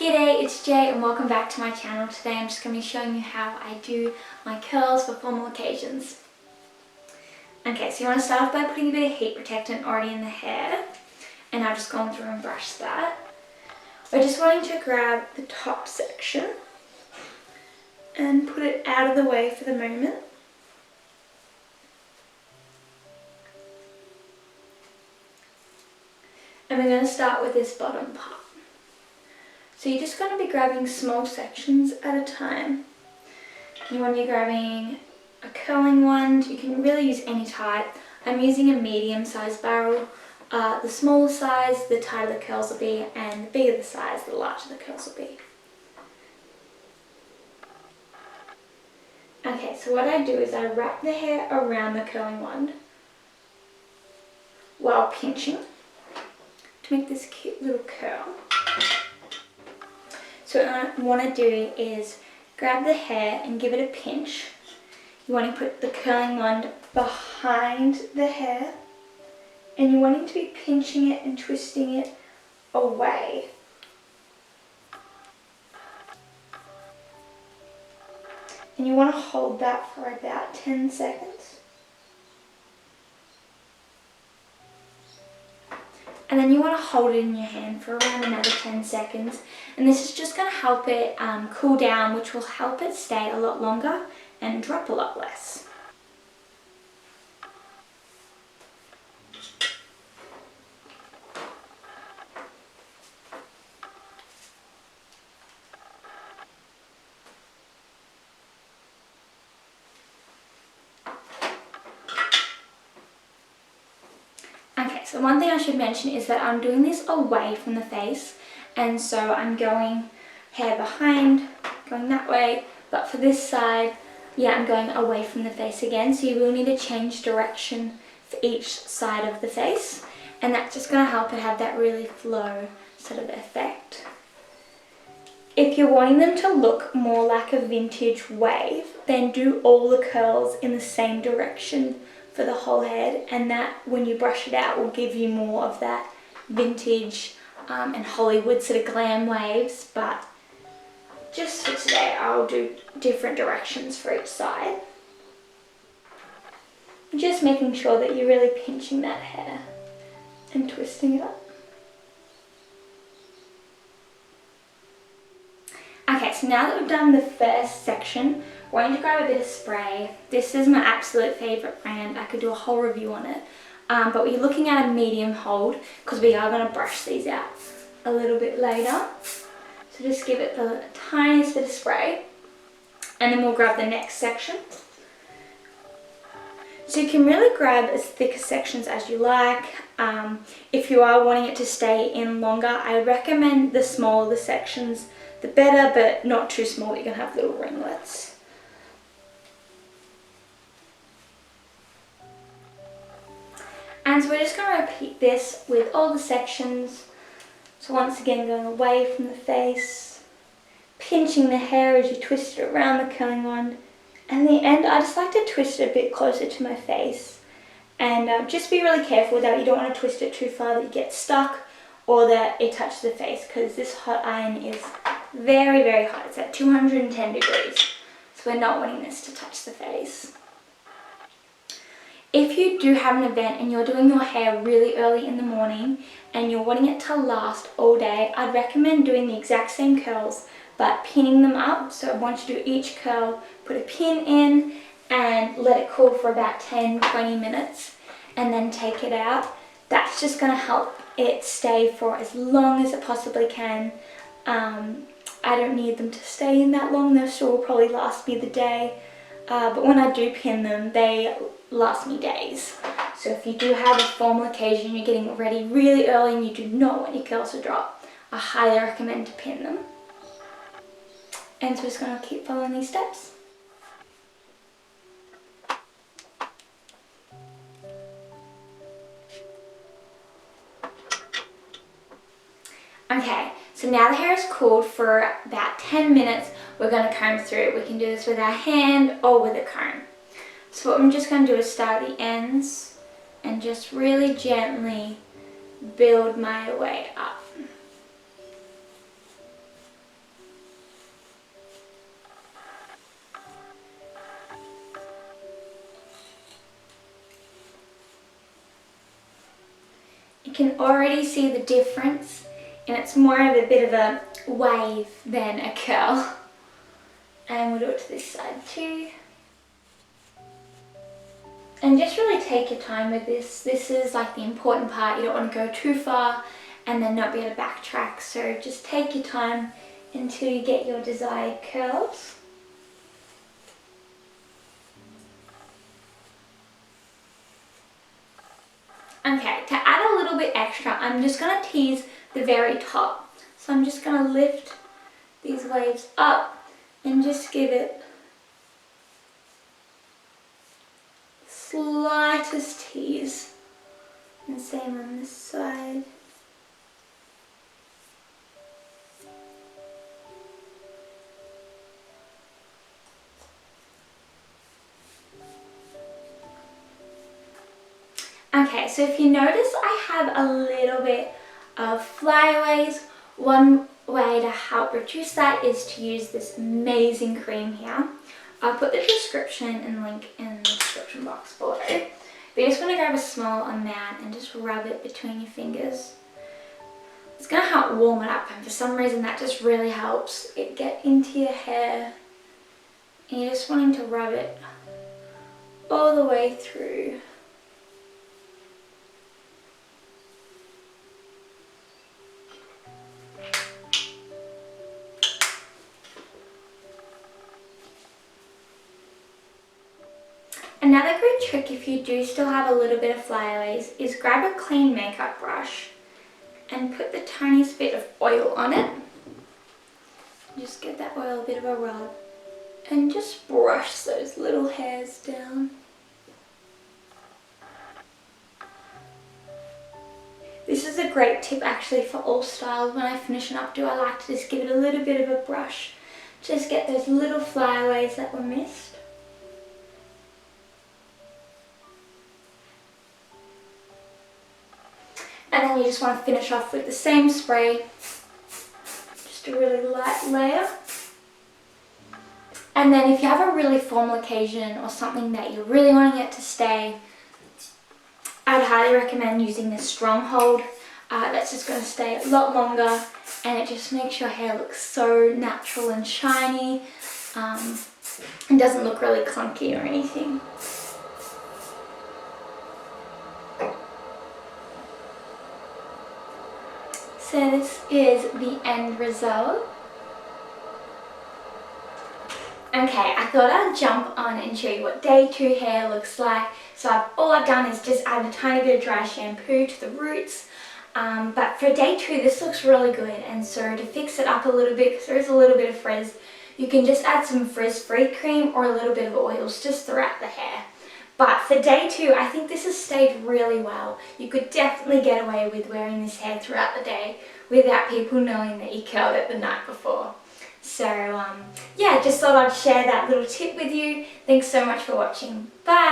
G'day, it's Jay and welcome back to my channel. Today I'm just going to be showing you how I do my curls for formal occasions. Okay, so you want to start off by putting a bit of heat protectant already in the hair, and I've just gone through and brushed that. We're just wanting to grab the top section and put it out of the way for the moment. And we're going to start with this bottom part. So you're just going to be grabbing small sections at a time. You want to be grabbing a curling wand. You can really use any type. I'm using a medium sized barrel. The smaller size, the tighter the curls will be, and the bigger the size, the larger the curls will be. Okay, so what I do is I wrap the hair around the curling wand while pinching to make this cute little curl. So what I want to do is grab the hair and give it a pinch. You want to put the curling wand behind the hair, and you're wanting to be pinching it and twisting it away. And you want to hold that for about 10 seconds. And then you want to hold it in your hand for around another 10 seconds. And this is just going to help it cool down, which will help it stay a lot longer and drop a lot less. Okay, so one thing I should mention is that I'm doing this away from the face, and so I'm going hair behind, going that way, but for this side, yeah, I'm going away from the face again, so you will need to change direction for each side of the face, and that's just going to help it have that really flow sort of effect. If you're wanting them to look more like a vintage wave, then do all the curls in the same direction for the whole head, and that when you brush it out will give you more of that vintage and Hollywood sort of glam waves. But just for today I'll do different directions for each side. Just making sure that you're really pinching that hair and twisting it up. Okay, so now that we've done the first section, we're going to grab a bit of spray. This is my absolute favourite brand. I could do a whole review on it. But we're looking at a medium hold because we are going to brush these out a little bit later. So just give it the tiniest bit of spray, and then we'll grab the next section. So you can really grab as thick sections as you like. If you are wanting it to stay in longer, I recommend the smaller the sections, the better, but not too small. You're going to have little ringlets. And so we're just going to repeat this with all the sections. So once again, going away from the face, pinching the hair as you twist it around the curling wand. And in the end, I just like to twist it a bit closer to my face. And just be really careful with that. You don't want to twist it too far that you get stuck or that it touches the face, because this hot iron is very, very hot. It's at 210 degrees. So we're not wanting this to touch the face. If you do have an event and you're doing your hair really early in the morning and you're wanting it to last all day, I'd recommend doing the exact same curls but pinning them up. So once you do each curl, put a pin in and let it cool for about 10-20 minutes and then take it out. That's just going to help it stay for as long as it possibly can. I don't need them to stay in that long, they'll still probably last me the day. But when I do pin them, they last me days. So if you do have a formal occasion, you're getting ready really early and you do not want your curls to drop, I highly recommend to pin them. And so we're just going to keep following these steps. Okay, so now the hair is cooled for about 10 minutes. We're going to comb through it. We can do this with our hand or with a comb. So what I'm just going to do is start at the ends and just really gently build my way up. can already see the difference, and it's more of a bit of a wave than a curl. And we'll do it to this side too. And just really take your time with this. This is like the important part. You don't want to go too far and then not be able to backtrack. So just take your time until you get your desired curls. Okay, to add a little bit extra, I'm just going to tease the very top. So I'm just going to lift these waves up and just give it slightest tease. And same on this side. Okay, so if you notice I have a little bit of flyaways, one way to help reduce that is to use this amazing cream here. I'll put the description and link in the description box below. But you just want to grab a small amount and just rub it between your fingers. It's going to help warm it up, and for some reason that just really helps it get into your hair. And you're just wanting to rub it all the way through. Another great trick if you do still have a little bit of flyaways is grab a clean makeup brush and put the tiniest bit of oil on it. Just give that oil a bit of a rub and just brush those little hairs down. This is a great tip actually for all styles. When I finish an updo, I like to just give it a little bit of a brush. Just get those little flyaways that were missed. And then you just want to finish off with the same spray, just a really light layer. And then if you have a really formal occasion or something that you're really wanting it to stay, I'd highly recommend using this stronghold. That's just going to stay a lot longer, and it just makes your hair look so natural and shiny. It doesn't look really clunky or anything. So this is the end result. Okay, I thought I'd jump on and show you what day 2 hair looks like. So all I've done is just add a tiny bit of dry shampoo to the roots. But for day 2 this looks really good, and so to fix it up a little bit, because there is a little bit of frizz, you can just add some frizz free cream or a little bit of oils just throughout the hair. But for day 2, I think this has stayed really well. You could definitely get away with wearing this hair throughout the day without people knowing that you curled it the night before. So yeah, just thought I'd share that little tip with you. Thanks so much for watching. Bye!